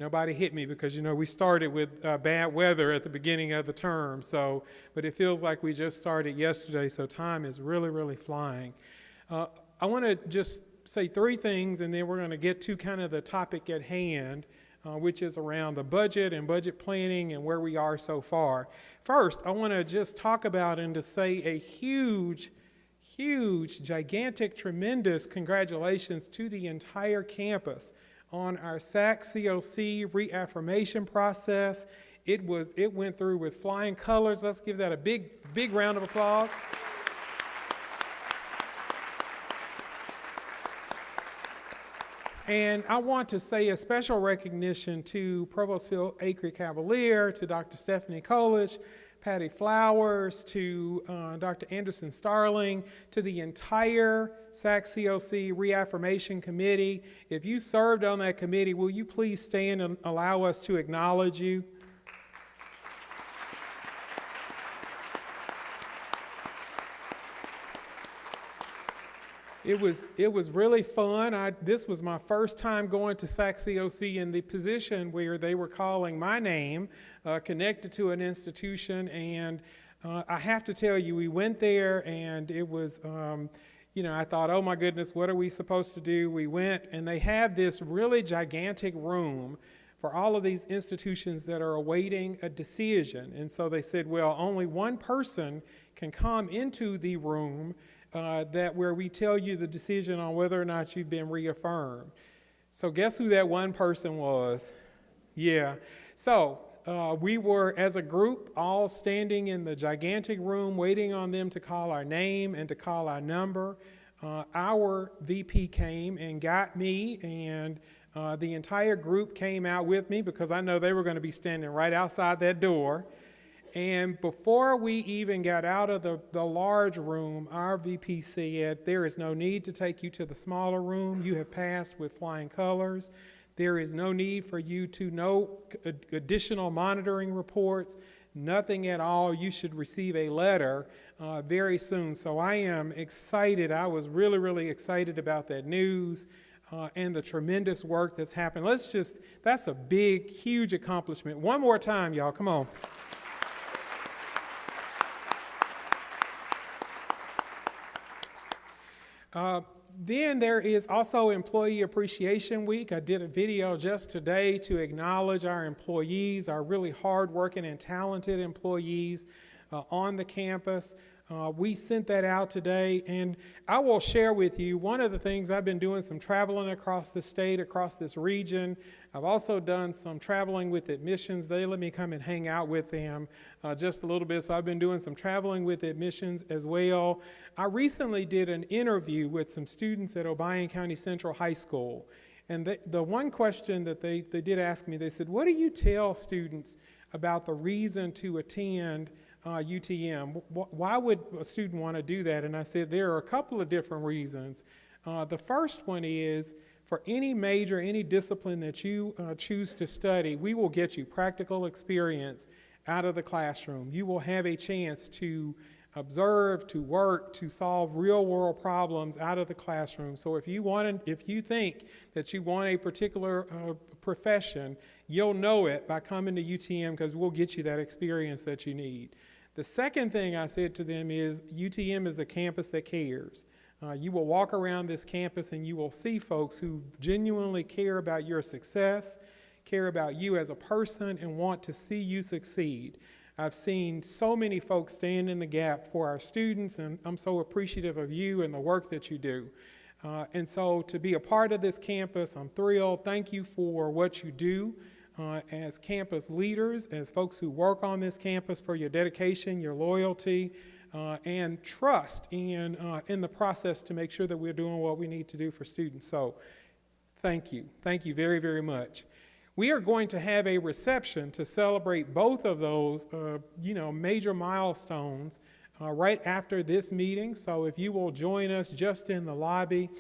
Nobody hit me because, we started with bad weather at the beginning of the term. So, but it feels like we just started yesterday, so time is really, really flying. I want to just say three things, and then we're going to get to kind of the topic at hand, which is around the budget and budget planning and where we are so far. First, I want to just talk about and to say a huge, gigantic, tremendous congratulations to the entire campus on our SAC-COC reaffirmation process. It went through with flying colors. Let's give that a big round of applause. And I want to say a special recognition to Provost Phil Acree-Cavalier, to Dr. Stephanie Kolich, Patty Flowers, to Dr. Anderson Starling, to the entire SAC-COC Reaffirmation Committee. If you served on that committee, will you please stand and allow us to acknowledge you? It was really fun. This was my first time going to SAC-COC in the position where they were calling my name, connected to an institution, and I have to tell you, we went there and it was, I thought, oh my goodness, what are we supposed to do? We went and they have this really gigantic room for all of these institutions that are awaiting a decision. And so they said, well, only one person can come into the room where we tell you the decision on whether or not you've been reaffirmed. So guess who that one person was? Yeah. So we were, as a group, all standing in the gigantic room waiting on them to call our name and to call our number. Our VP came and got me, and the entire group came out with me because I know they were going to be standing right outside that door. And before we even got out of the large room, our VP said, there is no need to take you to the smaller room. You have passed with flying colors. There is no need for you to know additional monitoring reports, nothing at all. You should receive a letter very soon. So I am excited. I was really, really excited about that news and the tremendous work that's happened. That's a big, huge accomplishment. One more time, y'all, come on. Then there is also Employee Appreciation Week. I did a video just today to acknowledge our employees, our really hardworking and talented employees on the campus. We sent that out today, and I will share with you one of the things. I've been doing some traveling across the state, across this region. I've also done some traveling with admissions. They let me come and hang out with them just a little bit, so I've been doing some traveling with admissions as well. I recently did an interview with some students at Obion County Central High School, and the one question that they did ask me, they said, what do you tell students about the reason to attend UTM? Why would a student want to do that? And I said there are a couple of different reasons. The first one is, for any major, any discipline that you choose to study, we will get you practical experience out of the classroom. You will have a chance to observe, to work, to solve real world problems out of the classroom. So if you think that you want a particular profession, you'll know it by coming to UTM, because we'll get you that experience that you need. The second thing I said to them is, UTM is the campus that cares. You will walk around this campus and you will see folks who genuinely care about your success, care about you as a person, and want to see you succeed. I've seen so many folks stand in the gap for our students, and I'm so appreciative of you and the work that you do. And so to be a part of this campus, I'm thrilled. Thank you for what you do as campus leaders, as folks who work on this campus, for your dedication, your loyalty, and trust in the process to make sure that we're doing what we need to do for students. So thank you. Thank you very, very much. We are going to have a reception to celebrate both of those, major milestones right after this meeting. So if you will join us just in the lobby,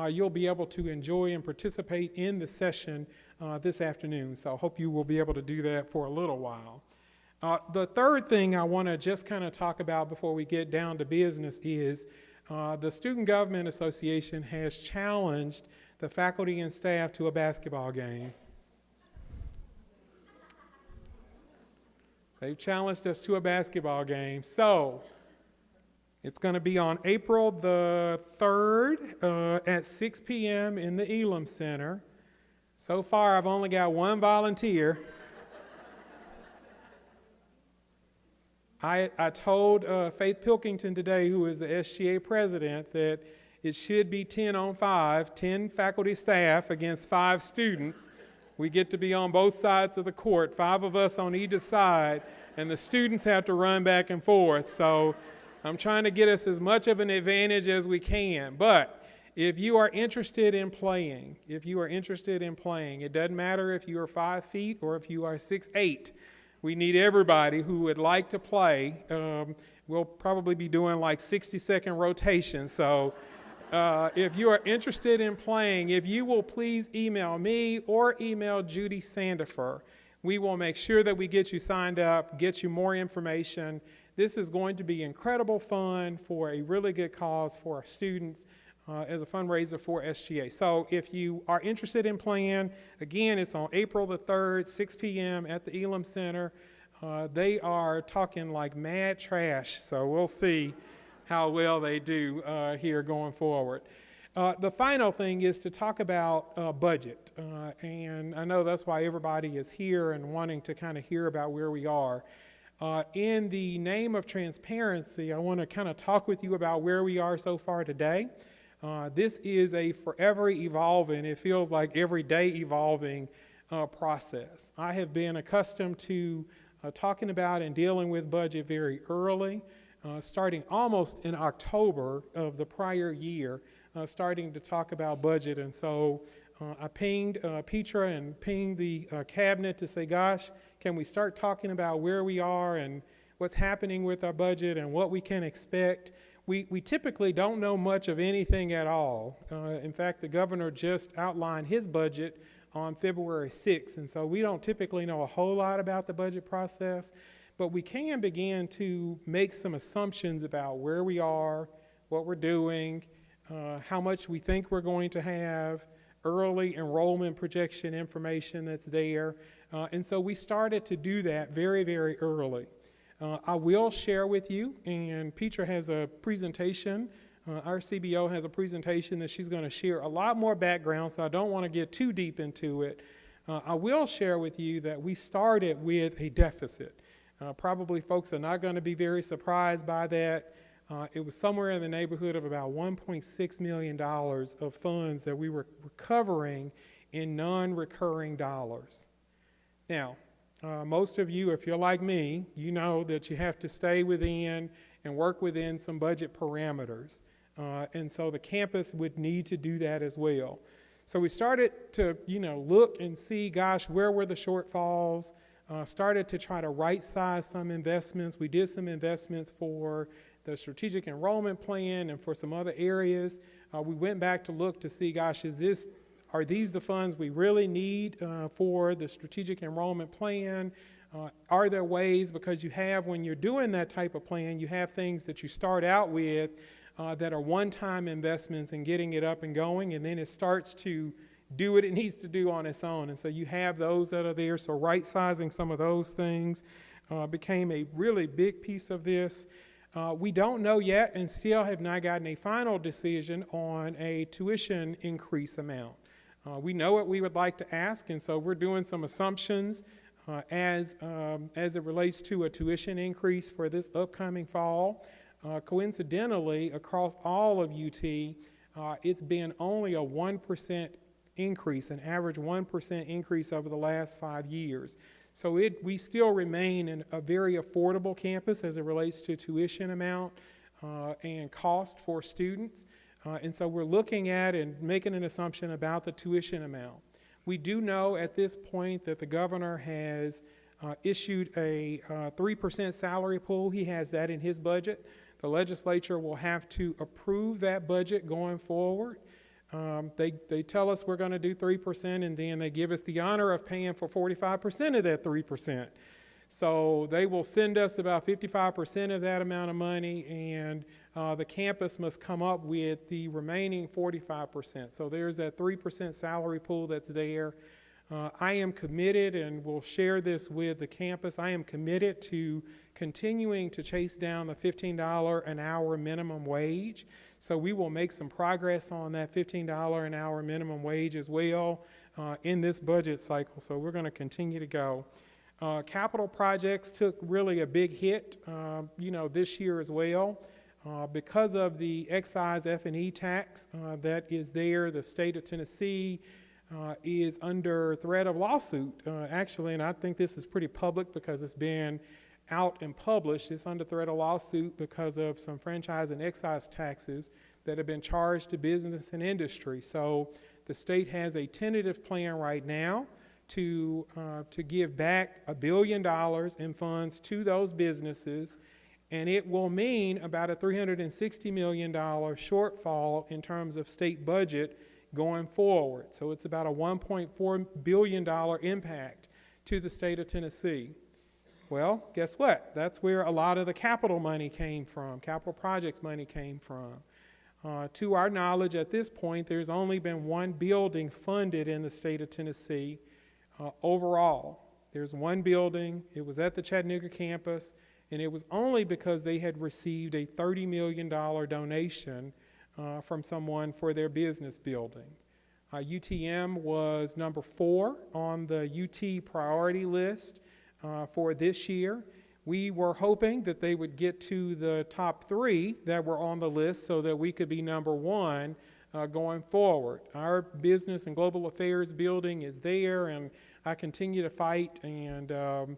you'll be able to enjoy and participate in the session this afternoon. So I hope you will be able to do that for a little while. The third thing I want to just kind of talk about before we get down to business is the Student Government Association has challenged the faculty and staff to a basketball game. They've challenged us to a basketball game. So it's going to be on April the 3rd at 6 p.m. in the Elam Center. So far, I've only got one volunteer. I told Faith Pilkington today, who is the SGA president, that it should be 10 on 5, 10 faculty staff against 5 students. We get to be on both sides of the court, 5 of us on either side, and the students have to run back and forth. So I'm trying to get us as much of an advantage as we can. But if you are interested in playing, it doesn't matter if you are 5 feet or if you are 6'8". We need everybody who would like to play. We'll probably be doing like 60-second rotations. So if you are interested in playing, if you will please email me or email Judy Sandifer, we will make sure that we get you signed up, get you more information. This is going to be incredible fun for a really good cause for our students as a fundraiser for SGA. So if you are interested in playing, again, it's on April the 3rd, 6 p.m. at the Elam Center. They are talking like mad trash, so we'll see how well they do here going forward. The final thing is to talk about budget, and I know that's why everybody is here and wanting to kind of hear about where we are. In the name of transparency, I want to kind of talk with you about where we are so far today. This is a forever evolving, it feels like every day evolving process. I have been accustomed to talking about and dealing with budget very early, starting almost in October of the prior year, starting to talk about budget. And so I pinged Petra and pinged the cabinet to say, gosh, can we start talking about where we are and what's happening with our budget and what we can expect? We typically don't know much of anything at all. In fact, the governor just outlined his budget on February 6th, and so we don't typically know a whole lot about the budget process, but we can begin to make some assumptions about where we are, what we're doing, how much we think we're going to have, early enrollment projection information that's there, and so we started to do that very, very early. I will share with you, and Petra has a presentation, our CBO has a presentation that she's going to share a lot more background, so I don't want to get too deep into it. I will share with you that we started with a deficit. Probably folks are not going to be very surprised by that. It was somewhere in the neighborhood of about $1.6 million of funds that we were recovering in non-recurring dollars. Now, most of you, if you're like me, you know that you have to stay within and work within some budget parameters. And so the campus would need to do that as well. So we started to, look and see, gosh, where were the shortfalls? Started to try to right-size some investments. We did some investments for the strategic enrollment plan and for some other areas. We went back to look to see, gosh, are these the funds we really need for the strategic enrollment plan? Are there ways, because when you're doing that type of plan, you have things that you start out with that are one-time investments and getting it up and going, and then it starts to do what it needs to do on its own. And so you have those that are there, so right-sizing some of those things became a really big piece of this. We don't know yet and still have not gotten a final decision on a tuition increase amount. We know what we would like to ask, and so we're doing some assumptions as it relates to a tuition increase for this upcoming fall. Coincidentally, across all of UT, it's been only a 1% increase, an average 1% increase over the last 5 years. So we still remain in a very affordable campus as it relates to tuition amount and cost for students. And so we're looking at and making an assumption about the tuition amount. We do know at this point that the governor has issued a 3% salary pool. He has that in his budget. The legislature will have to approve that budget going forward. They tell us we're going to do 3%, and then they give us the honor of paying for 45% of that 3%. So they will send us about 55% of that amount of money, and the campus must come up with the remaining 45%. So there's that 3% salary pool that's there. I am committed, and will share this with the campus, I am committed to continuing to chase down the $15 an hour minimum wage. So we will make some progress on that $15 an hour minimum wage as well in this budget cycle. So we're going to continue to go. Capital projects took really a big hit, this year as well. Because of the excise F&E tax that is there, the state of Tennessee is under threat of lawsuit, actually, and I think this is pretty public because it's been out and published. It's under threat of lawsuit because of some franchise and excise taxes that have been charged to business and industry. So the state has a tentative plan right now to give back $1 billion in funds to those businesses, and it will mean about a $360 million shortfall in terms of state budget going forward. So it's about a $1.4 billion impact to the state of Tennessee. Well, guess what? That's where a lot of the capital money came from, capital projects money came from. To our knowledge, at this point, there's only been one building funded in the state of Tennessee overall. There's one building, it was at the Chattanooga campus, and it was only because they had received a $30 million donation from someone for their business building. UTM was number 4 on the UT priority list for this year. We were hoping that they would get to the top 3 that were on the list so that we could be number 1 going forward. Our business and global affairs building is there, and I continue to fight and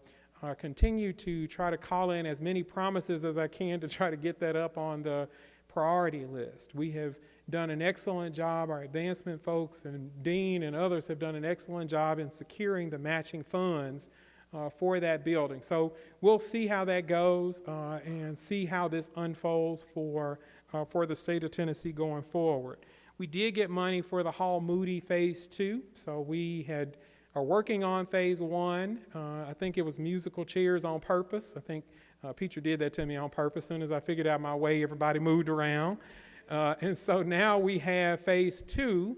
continue to try to call in as many promises as I can to try to get that up on the priority list. We have done an excellent job. Our advancement folks and Dean and others have done an excellent job in securing the matching funds for that building. So we'll see how that goes and see how this unfolds for the state of Tennessee going forward. We did get money for the Hall Moody Phase 2, so we are working on Phase 1. I think it was musical chairs on purpose. I think Peter did that to me on purpose. As soon as I figured out my way, everybody moved around. And so now we have Phase 2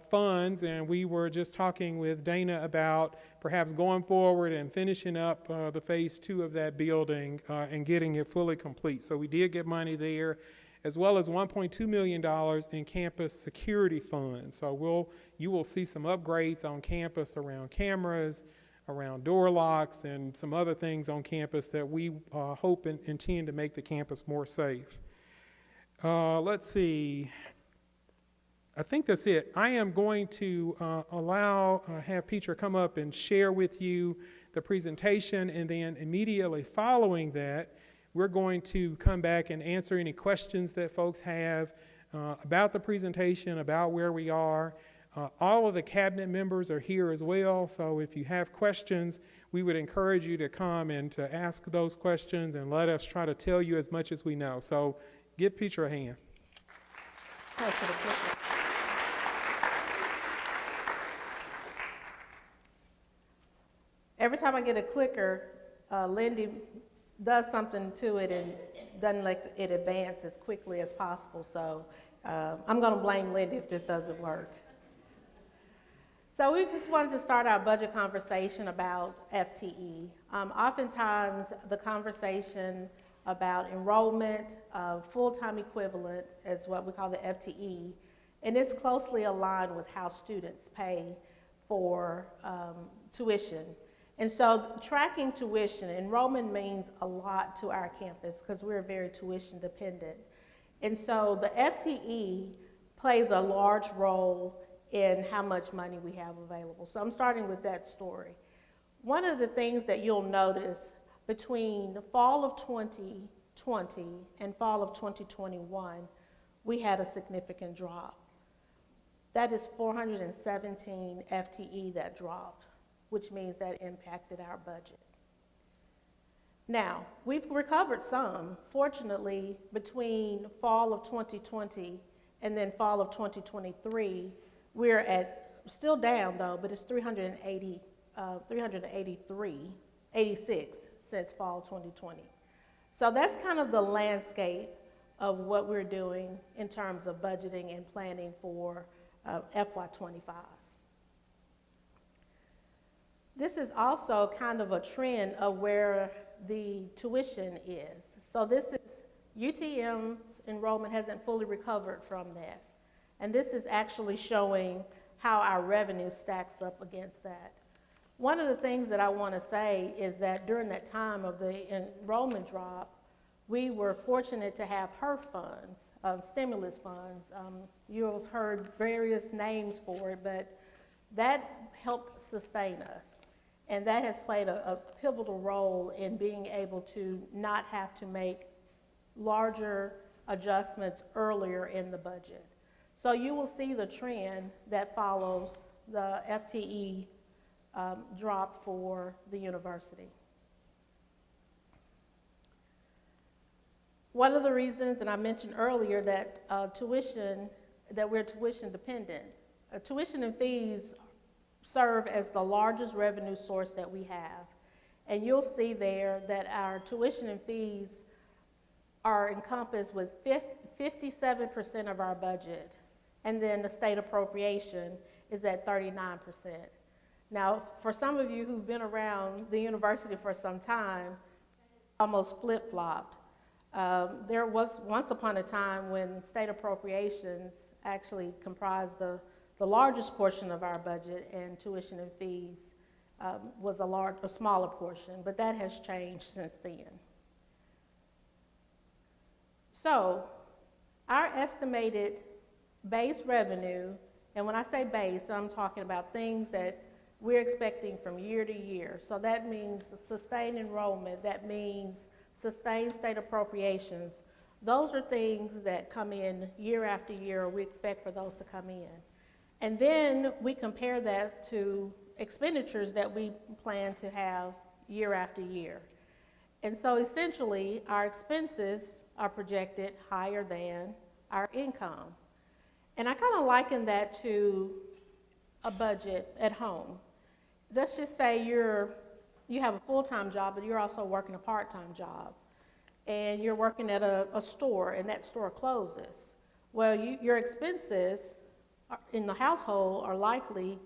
funds, and we were just talking with Dana about perhaps going forward and finishing up the Phase 2 of that building and getting it fully complete. So we did get money there, as well as $1.2 million in campus security funds. So you will see some upgrades on campus around cameras, around door locks, and some other things on campus that we hope and intend to make the campus more safe. Let's see. I think that's it. I am going to have Peter come up and share with you the presentation, and then immediately following that, we're going to come back and answer any questions that folks have about the presentation, about where we are. All of the cabinet members are here as well, so if you have questions, we would encourage you to come and to ask those questions and let us try to tell you as much as we know. So give Peter a hand. Every time I get a clicker, Lindy does something to it and doesn't let it advance as quickly as possible. So I'm going to blame Lindy if this doesn't work. So we just wanted to start our budget conversation about FTE. Oftentimes the conversation about enrollment, full-time equivalent is what we call the FTE, and it's closely aligned with how students pay for tuition. And so tracking tuition, enrollment means a lot to our campus because we're very tuition dependent. And so the FTE plays a large role in how much money we have available. So I'm starting with that story. One of the things that you'll notice between the fall of 2020 and fall of 2021, we had a significant drop. That is 417 FTE that dropped, which means that impacted our budget. Now, we've recovered some. Fortunately, between fall of 2020 and then fall of 2023, we're at, still down though, but it's 386 since fall 2020. So that's kind of the landscape of what we're doing in terms of budgeting and planning for FY25. This is also kind of a trend of where the tuition is. So this is, UTM's enrollment hasn't fully recovered from that. And this is actually showing how our revenue stacks up against that. One of the things that I want to say is that during that time of the enrollment drop, we were fortunate to have HERF funds, stimulus funds. You have heard various names for it, but that helped sustain us. And that has played a pivotal role in being able to not have to make larger adjustments earlier in the budget. So you will see the trend that follows the FTE drop for the university. One of the reasons, and I mentioned earlier, that we're tuition dependent. Tuition and fees serve as the largest revenue source that we have. And you'll see there that our tuition and fees are encompassed with 57% of our budget. And then the state appropriation is at 39%. Now, for some of you who've been around the university for some time, almost flip-flopped. There was once upon a time when state appropriations actually comprised the largest portion of our budget, and tuition and fees was a smaller portion, but that has changed since then. So, our estimated base revenue, and when I say base, I'm talking about things that we're expecting from year to year. So that means sustained enrollment, that means sustained state appropriations. Those are things that come in year after year, or we expect for those to come in. And then we compare that to expenditures that we plan to have year after year. And so essentially, our expenses are projected higher than our income. And I kind of liken that to a budget at home. Let's just say you have a full-time job, but you're also working a part-time job. And you're working at a store, and that store closes. Well, your expenses in the household are likely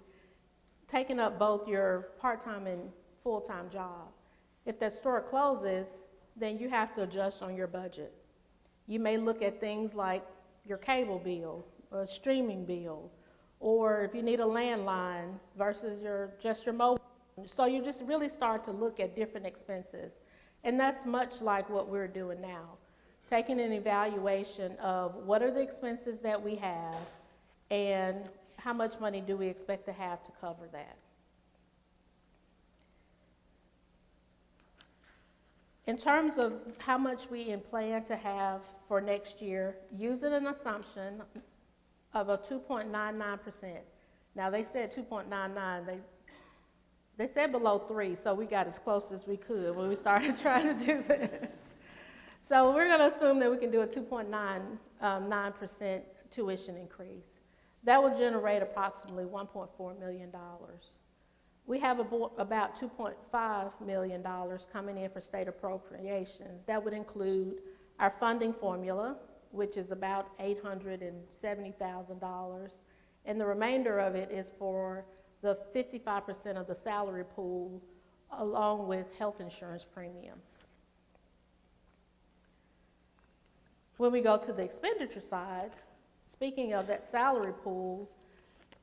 taking up both your part-time and full-time job. If that store closes, then you have to adjust on your budget. You may look at things like your cable bill, or a streaming bill, or if you need a landline versus just your mobile. So you just really start to look at different expenses. And that's much like what we're doing now, taking an evaluation of what are the expenses that we have and how much money do we expect to have to cover that. In terms of how much we plan to have for next year, using an assumption of a 2.99%. Now they said 2.99, they said below 3, so we got as close as we could when we started trying to do this. So we're going to assume that we can do a 2.99% tuition increase. That will generate approximately $1.4 million. We have about $2.5 million coming in for state appropriations. That would include our funding formula, which is about $870,000, and the remainder of it is for the 55% of the salary pool, along with health insurance premiums. When we go to the expenditure side, speaking of that salary pool,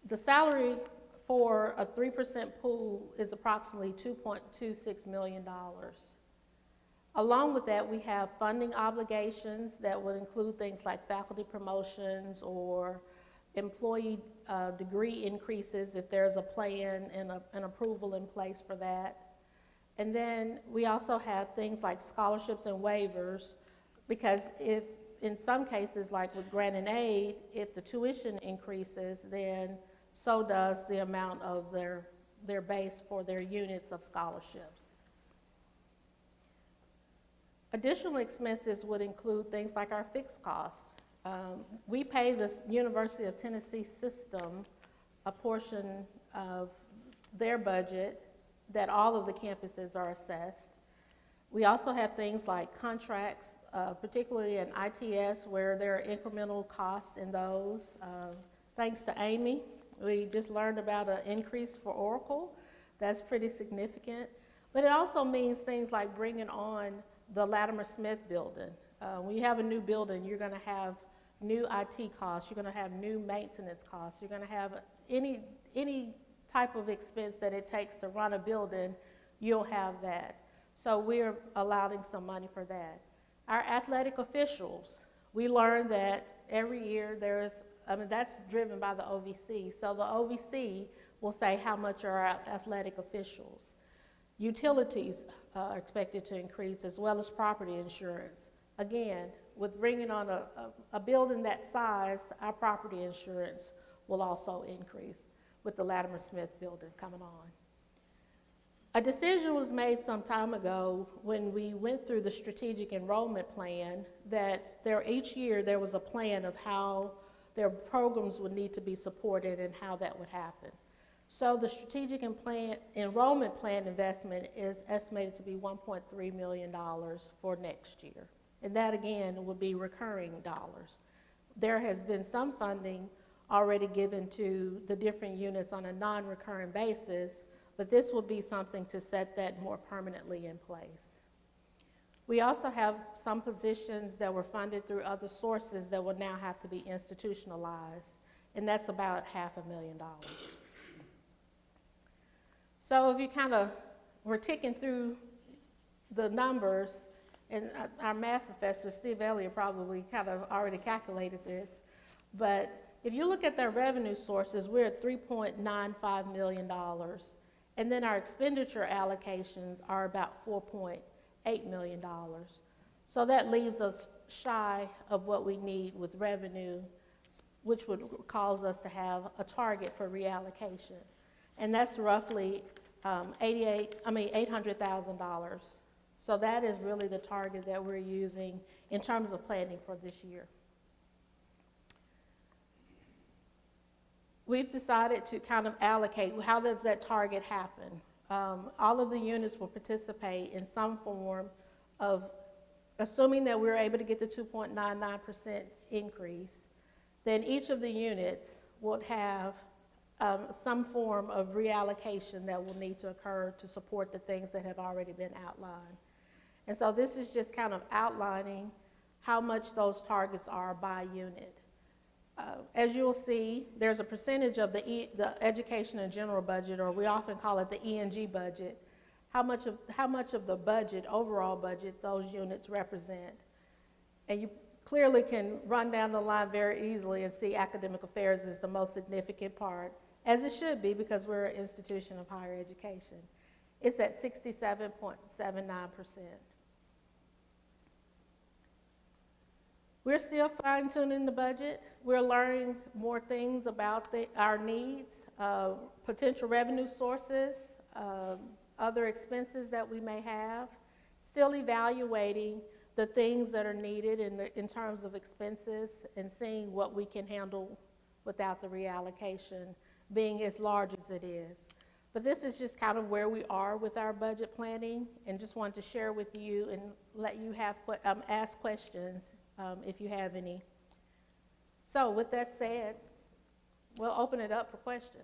the salary for a 3% pool is approximately $2.26 million. Along with that, we have funding obligations that would include things like faculty promotions or employee degree increases if there's a plan and an approval in place for that. And then we also have things like scholarships and waivers, because if in some cases, like with grant and aid, if the tuition increases, then so does the amount of their base for their units of scholarships. Additional expenses would include things like our fixed costs. We pay the University of Tennessee system a portion of their budget that all of the campuses are assessed. We also have things like contracts, particularly in ITS, where there are incremental costs in those. Thanks to Amy, we just learned about an increase for Oracle That's pretty significant. But it also means things like bringing on the Latimer Smith building. When you have a new building, you're going to have new IT costs, you're going to have new maintenance costs, you're going to have any type of expense that it takes to run a building, you'll have that. So we're allowing some money for that. Our athletic officials, we learned that every year that's driven by the OVC. So the OVC will say how much are our athletic officials. Utilities are expected to increase, as well as property insurance. Again, with bringing on a building that size, our property insurance will also increase with the Latimer Smith building coming on. A decision was made some time ago when we went through the strategic enrollment plan that each year there was a plan of how their programs would need to be supported and how that would happen. So the strategic enrollment plan investment is estimated to be $1.3 million for next year. And that again will be recurring dollars. There has been some funding already given to the different units on a non-recurring basis, but this will be something to set that more permanently in place. We also have some positions that were funded through other sources that will now have to be institutionalized, and that's about $500,000. So if you we're ticking through the numbers, and our math professor, Steve Elliott, probably already calculated this, but if you look at their revenue sources, we're at $3.95 million, and then our expenditure allocations are about $4.8 million. So that leaves us shy of what we need with revenue, which would cause us to have a target for reallocation. And that's roughly $800,000. So that is really the target that we're using in terms of planning for this year. We've decided to allocate, how does that target happen? All of the units will participate in some form of, assuming that we're able to get the 2.99% increase, then each of the units would have some form of reallocation that will need to occur to support the things that have already been outlined. And so this is just outlining how much those targets are by unit. As you'll see, there's a percentage of the education and general budget, or we often call it the E&G budget, how much of the budget, overall budget, those units represent. And you clearly can run down the line very easily and see academic affairs is the most significant part, as it should be because we're an institution of higher education. It's at 67.79%. We're still fine-tuning the budget. We're learning more things about our needs, potential revenue sources, other expenses that we may have, still evaluating the things that are needed in terms of expenses and seeing what we can handle without the reallocation being as large as it is. But this is just where we are with our budget planning, and just wanted to share with you and let you ask questions if you have any. So with that said, we'll open it up for questions.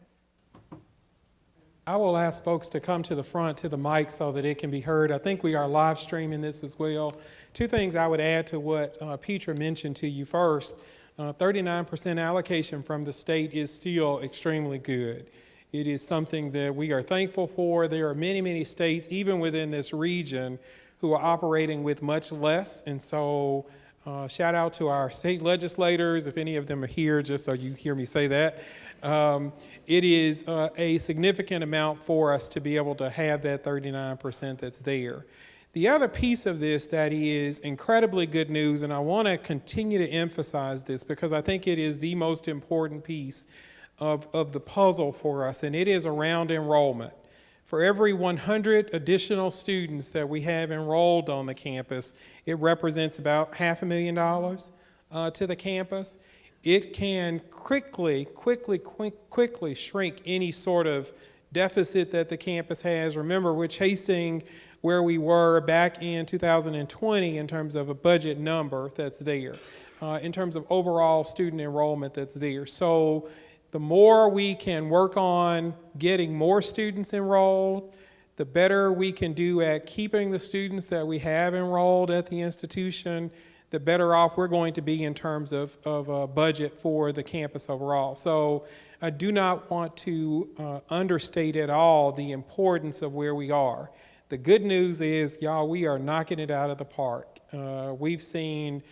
I will ask folks to come to the front to the mic so that it can be heard. I think we are live streaming this as well. Two things I would add to what Petra mentioned to you. First, 39% allocation from the state is still extremely good. It is something that we are thankful for. There are many, many states, even within this region, who are operating with much less. And so shout out to our state legislators, if any of them are here, just so you hear me say that. It is a significant amount for us to be able to have that 39% that's there. The other piece of this that is incredibly good news, and I want to continue to emphasize this because I think it is the most important piece of the puzzle for us, and it is around enrollment. For every 100 additional students that we have enrolled on the campus, it represents about $500,000 to the campus. It can quickly shrink any sort of deficit that the campus has. Remember, we're chasing where we were back in 2020 in terms of a budget number that's there, in terms of overall student enrollment that's there. So the more we can work on getting more students enrolled, the better we can do at keeping the students that we have enrolled at the institution, the better off we're going to be in terms of a budget for the campus overall. So I do not want to understate at all the importance of where we are. The good news is, y'all, we are knocking it out of the park. We've seen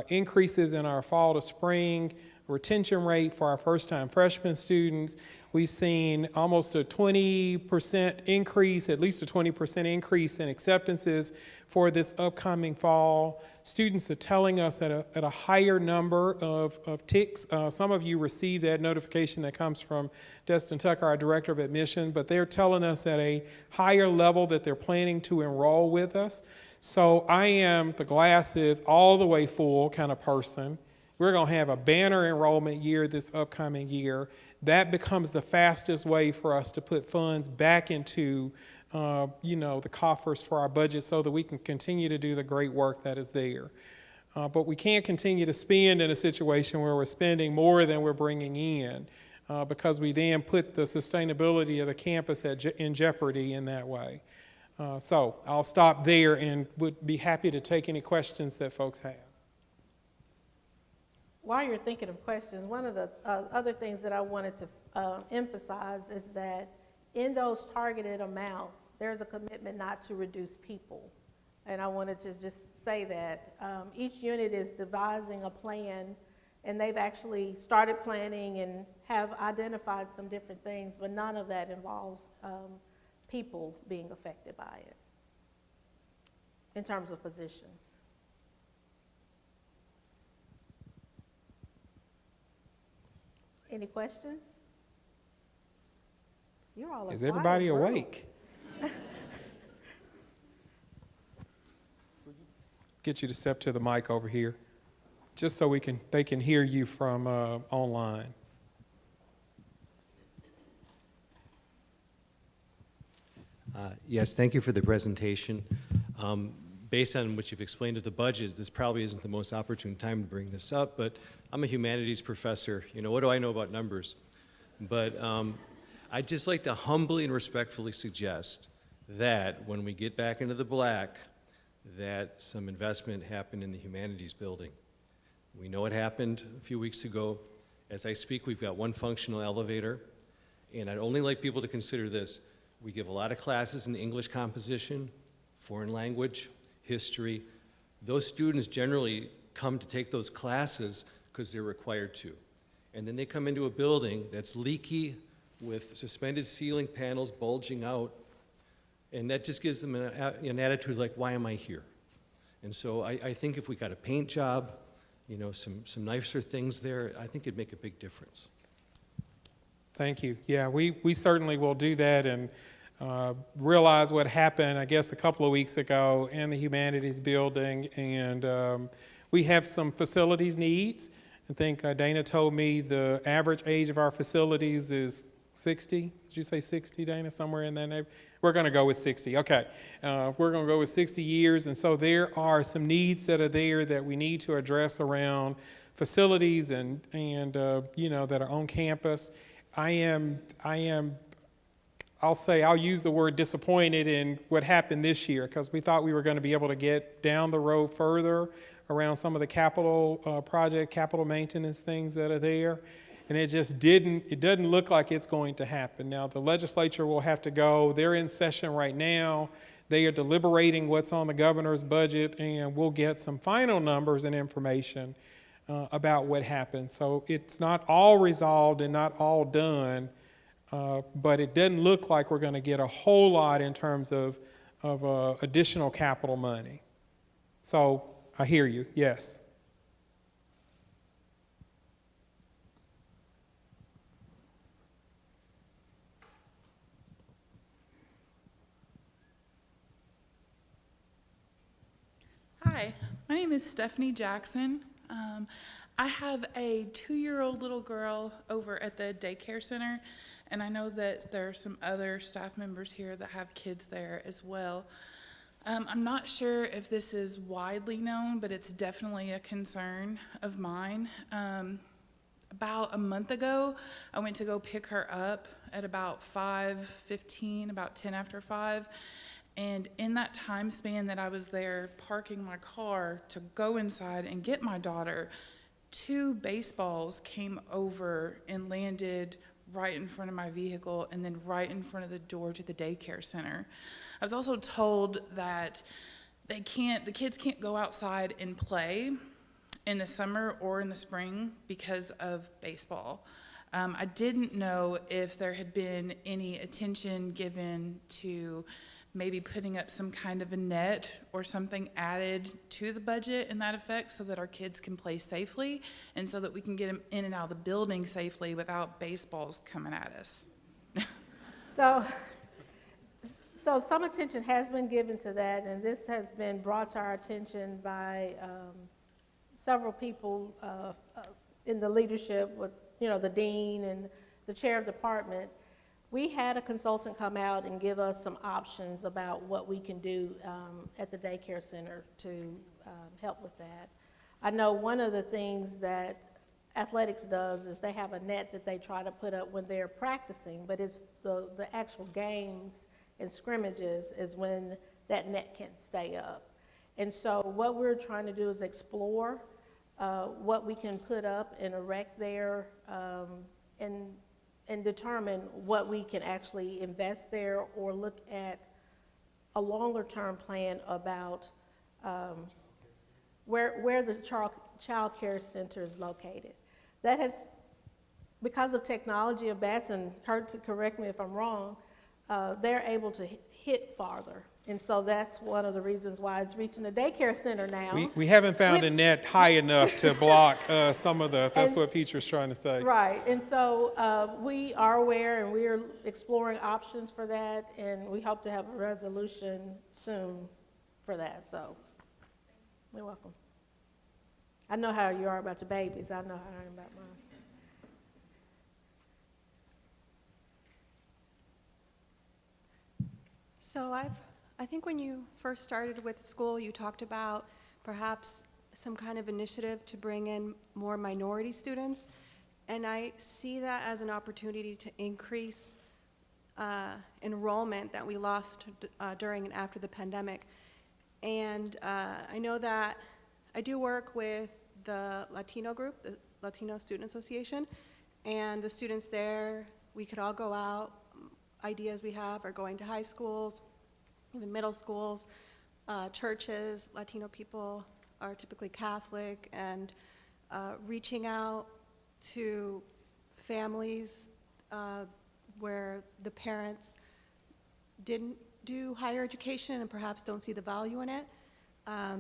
increases in our fall to spring retention rate for our first-time freshman students. We've seen almost a 20% increase, at least a 20% increase in acceptances for this upcoming fall. Students are telling us at a higher number of ticks. Some of you received that notification that comes from Destin Tucker, our Director of Admission, but they're telling us at a higher level that they're planning to enroll with us. So I am the glass is all the way full kind of person. We're going to have a banner enrollment year this upcoming year. That becomes the fastest way for us to put funds back into the coffers for our budget so that we can continue to do the great work that is there. But we can't continue to spend in a situation where we're spending more than we're bringing in because we then put the sustainability of the campus in jeopardy in that way. So I'll stop there and would be happy to take any questions that folks have. While you're thinking of questions, one of the other things that I wanted to emphasize is that in those targeted amounts, there's a commitment not to reduce people. And I wanted to just say that each unit is devising a plan, and they've actually started planning and have identified some different things, but none of that involves people being affected by it in terms of positions. Any questions? You're all Is everybody awake? Get you to step to the mic over here, just so they can hear you from online. Yes, thank you for the presentation. Based on what you've explained of the budget, this probably isn't the most opportune time to bring this up, but I'm a humanities professor. You know, what do I know about numbers? But I'd just like to humbly and respectfully suggest that when we get back into the black, that some investment happen in the humanities building. We know what happened a few weeks ago. As I speak, we've got one functional elevator, and I'd only like people to consider this. We give a lot of classes in English composition, foreign language, history. Those students generally come to take those classes because they're required to. And then they come into a building that's leaky with suspended ceiling panels bulging out, and that just gives them an attitude like, why am I here? And so I think if we got a paint job, you know, some nicer things there, I think it'd make a big difference. Thank you. Yeah, we certainly will do that and realize what happened, I guess, a couple of weeks ago in the humanities building, and we have some facilities needs. I think Dana told me the average age of our facilities is 60. Did you say 60, Dana? Somewhere in that neighborhood? We're going to go with 60. Okay. We're going to go with 60 years. And so there are some needs that are there that we need to address around facilities and that are on campus. I'll use the word disappointed in what happened this year because we thought we were going to be able to get down the road further around some of the capital capital maintenance things that are there. And it doesn't look like it's going to happen. Now, the legislature will have to go. They're in session right now. They are deliberating what's on the governor's budget, and we'll get some final numbers and information about what happened. So it's not all resolved and not all done, but it doesn't look like we're going to get a whole lot in terms of additional capital money. So I hear you, yes. Hi, my name is Stephanie Jackson. I have a 2-year-old little girl over at the daycare center, and I know that there are some other staff members here that have kids there as well. I'm not sure if this is widely known, but it's definitely a concern of mine. about a month ago, I went to go pick her up at about 5:15, about 10 after 5. And in that time span that I was there parking my car to go inside and get my daughter, 2 baseballs came over and landed right in front of my vehicle and then right in front of the door to the daycare center. I was also told that the kids can't go outside and play in the summer or in the spring because of baseball. I didn't know if there had been any attention given to maybe putting up some kind of a net or something added to the budget in that effect so that our kids can play safely and so that we can get them in and out of the building safely without baseballs coming at us. So some attention has been given to that, and this has been brought to our attention by several people in the leadership with, the dean and the chair of department. We had a consultant come out and give us some options about what we can do at the daycare center to help with that. I know one of the things that athletics does is they have a net that they try to put up when they're practicing, but it's the actual games and scrimmages is when that net can stay up. And so what we're trying to do is explore what we can put up and erect there and determine what we can actually invest there or look at a longer-term plan about where the child care center is located. That has, because of technology of bats, and Kurt to correct me if I'm wrong, they're able to hit farther. And so that's one of the reasons why it's reaching the daycare center now. We haven't found a net high enough to block some of that's what Petra's trying to say. Right, and so we are aware and we're exploring options for that, and we hope to have a resolution soon for that, so you're welcome. I know how you are about your babies. I know how I am about mine. So I think when you first started with school, you talked about perhaps some kind of initiative to bring in more minority students, and I see that as an opportunity to increase enrollment that we lost during and after the pandemic. And I know that I do work with the Latino group, the Latino Student Association, and the students there, we could all go out. Ideas we have are going to high schools, even middle schools, churches. Latino people are typically Catholic, and reaching out to families where the parents didn't do higher education and perhaps don't see the value in it.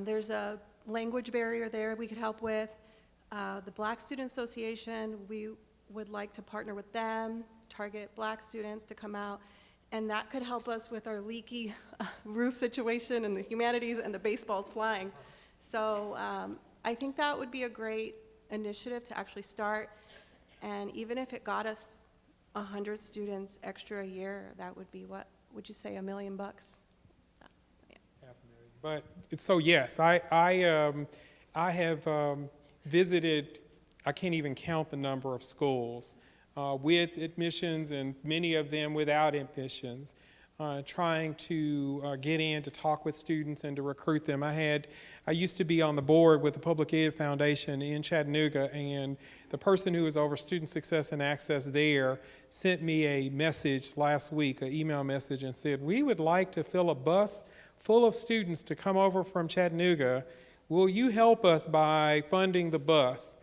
There's a language barrier there we could help with. The Black Student Association, we would like to partner with them, target Black students to come out, and that could help us with our leaky roof situation and the humanities and the baseballs flying. So I think that would be a great initiative to actually start, and even if it got us 100 students extra a year, that would be, what would you say, $1 million? Yeah. But so yes, I have visited, I can't even count the number of schools with admissions and many of them without admissions, trying to get in to talk with students and to recruit them. I used to be on the board with the Public Ed Foundation in Chattanooga, and the person who was over student success and access there sent me a message last week, an email message, and said, we would like to fill a bus full of students to come over from Chattanooga. Will you help us by funding the bus?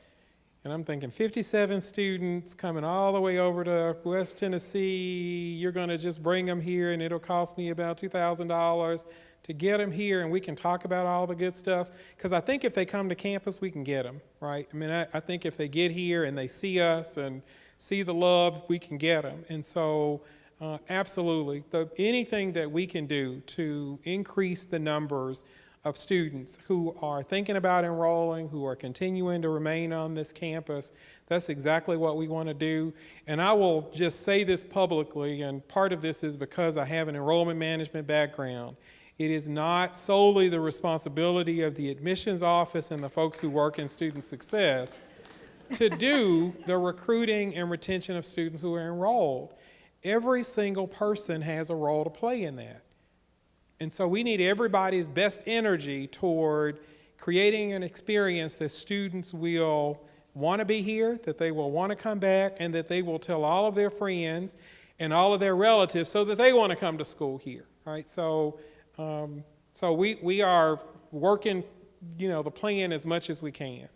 And I'm thinking 57 students coming all the way over to West Tennessee, you're gonna just bring them here and it'll cost me about $2,000 to get them here, and we can talk about all the good stuff. Because I think if they come to campus, we can get them, right? I mean, I think if they get here and they see us and see the love, we can get them. And so absolutely, anything that we can do to increase the numbers of students who are thinking about enrolling, who are continuing to remain on this campus, that's exactly what we want to do. And I will just say this publicly, and part of this is because I have an enrollment management background. It is not solely the responsibility of the admissions office and the folks who work in student success to do the recruiting and retention of students who are enrolled. Every single person has a role to play in that. And so we need everybody's best energy toward creating an experience that students will want to be here, that they will want to come back, and that they will tell all of their friends and all of their relatives so that they want to come to school here, right? So, we are working, the plan as much as we can.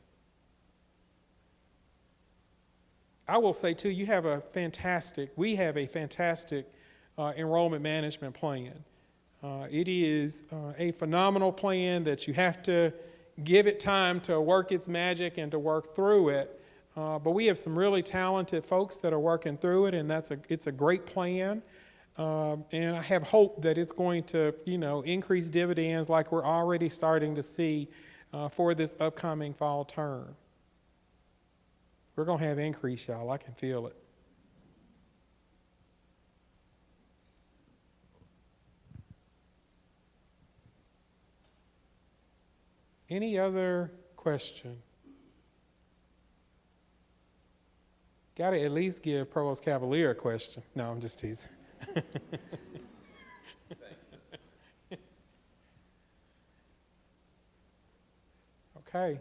I will say too, we have a fantastic enrollment management plan. It is a phenomenal plan that you have to give it time to work its magic and to work through it. But we have some really talented folks that are working through it, and it's a great plan. And I have hope that it's going to, increase dividends like we're already starting to see for this upcoming fall term. We're going to have increase, y'all. I can feel it. Any other question? Got to at least give Provost Cavalier a question. No, I'm just teasing. Okay.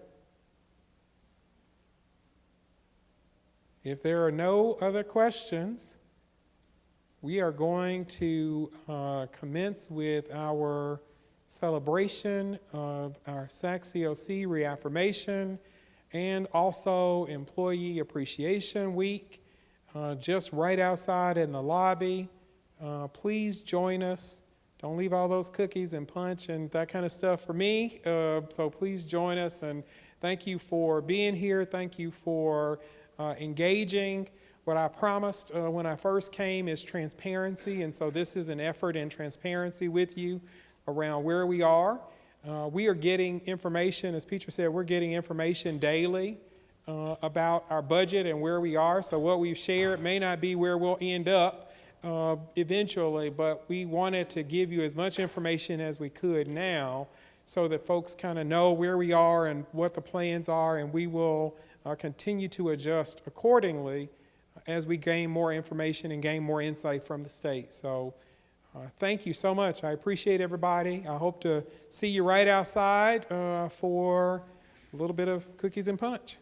If there are no other questions, we are going to commence with our celebration of our SAC-COC reaffirmation and also Employee Appreciation Week, just right outside in the lobby. Please join us. Don't leave all those cookies and punch and that kind of stuff for me. So please join us, and thank you for being here. Thank you for engaging. What I promised when I first came is transparency, and so this is an effort in transparency with you around where we are. We are getting information, as Petra said, we're getting information daily about our budget and where we are. So what we've shared may not be where we'll end up eventually, but we wanted to give you as much information as we could now so that folks kind of know where we are and what the plans are, and we will continue to adjust accordingly as we gain more information and gain more insight from the state. So thank you so much. I appreciate everybody. I hope to see you right outside for a little bit of cookies and punch.